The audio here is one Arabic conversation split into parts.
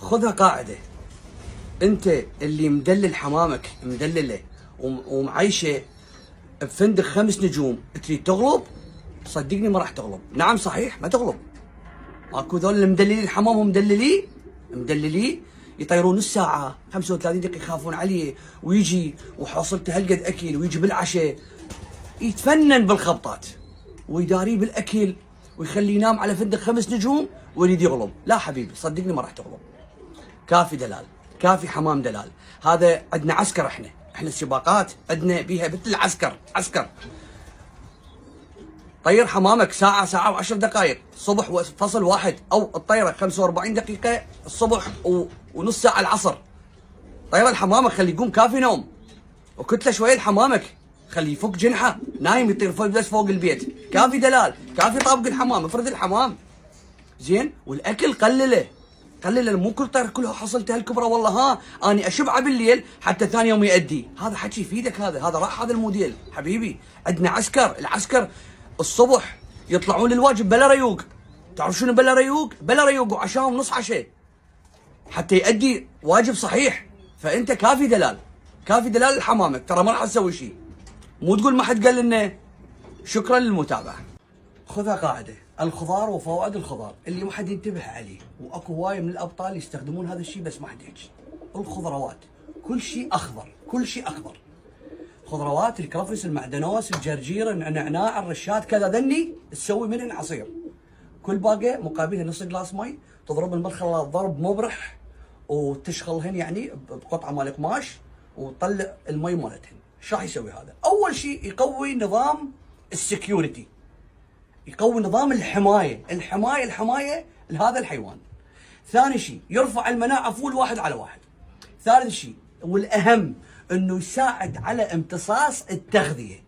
خذها قاعده. انت اللي مدلل حمامك مدلله ومعيشه بفندق 5 نجوم تريد تغلب؟ صدقني ما راح تغلب. نعم صحيح ما تغلب. اكو ذول اللي مدللين حمامهم مدللين يطيرون نص ساعه 35 دقيقه يخافون عليه ويجي وحصلته هالقد اكل ويجي بالعشاء يتفنن بالخبطات ويداريه بالاكل ويخليه ينام على فندق 5 نجوم ويريد يغلب. لا حبيبي صدقني ما راح تغلب. كافي دلال، كافي حمام دلال. هذا عندنا عسكر. احنا السباقات عندنا بيها مثل العسكر. عسكر طير حمامك ساعة و10 دقائق الصبح فصل واحد، او الطيرة 45 دقيقة الصبح ونص ساعة العصر. طير الحمامك خليه يقوم كافي نوم، وكتله شوية لحمامك خليه يفك جنحه نايم يطير بس فوق البيت. كافي دلال، كافي طابق الحمام، افرد الحمام زين. والاكل قلله مو كل طير كلها حصلت هالكبره والله ها اني اشبعه بالليل حتى ثاني يوم يأدي. هذا حكي يفيدك، هذا راح هذا الموديل حبيبي. عندنا عسكر. العسكر الصبح يطلعون للواجب بلا ريوق. تعرف شنو بلا ريوق؟ بلا ريوق وعشاء ونص عشاء حتى يأدي واجب صحيح. فانت كافي دلال لحمامك. ترى ما راح تسوي شيء. مو تقول ما حد قال لنا. شكرا للمتابعه. خذها قاعده. الخضار وفوائد الخضار اللي ما حد ينتبه عليه، واكو هوايه من الابطال يستخدمون هذا الشيء بس ما حد يحكي. الخضروات كل شيء اخضر. خضروات الكرفس، المعدنوس، الجرجير، النعناع، الرشاد، كذا ذني تسوي منهن عصير. كل باقه مقابلها نص جلاس مي تضربن بالخلاط ضرب مبرح وتشغلهن يعني بقطعه مال قماش وتطلع المي مالتهن. ايش راح يسوي هذا؟ اول شيء يقوي نظام السكيورتي، يقوي نظام الحمايه لهذا الحيوان. ثاني شيء يرفع المناعه فول 1 على 1. ثالث شيء والاهم انه يساعد على امتصاص التغذيه،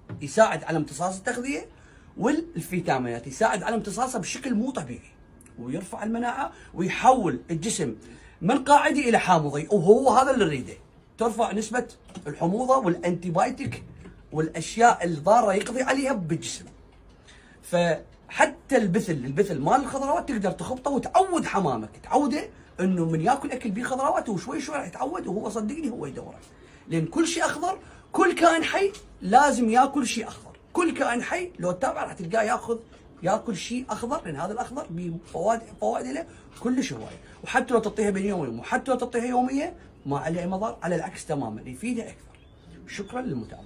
والفيتامينات يساعد على امتصاصها بشكل مو طبيعي، ويرفع المناعه ويحول الجسم من قاعدي الى حامضي، وهو هذا اللي نريده. ترفع نسبه الحموضه والانتيبايتيك والاشياء الضاره يقضي عليها بالجسم. فحتى البثل مال الخضروات تقدر تخبطه وتعود حمامك، تعوده انه من ياكل اكل بيه خضروات وشوي راح يتعود، وهو صدقني هو يدوره. لان كل شيء اخضر، كل كائن حي لازم ياكل شيء اخضر. كل كائن حي لو تتابع راح تلقاه ياكل شيء اخضر، لان هذا الاخضر بفوائد له كلش هوايه. وحتى لو تعطيها بين يوم ويوم، وحتى لو تعطيها يوميه ما عليه مضار، على العكس تماما يفيدها اكثر. شكرا للمتابعه.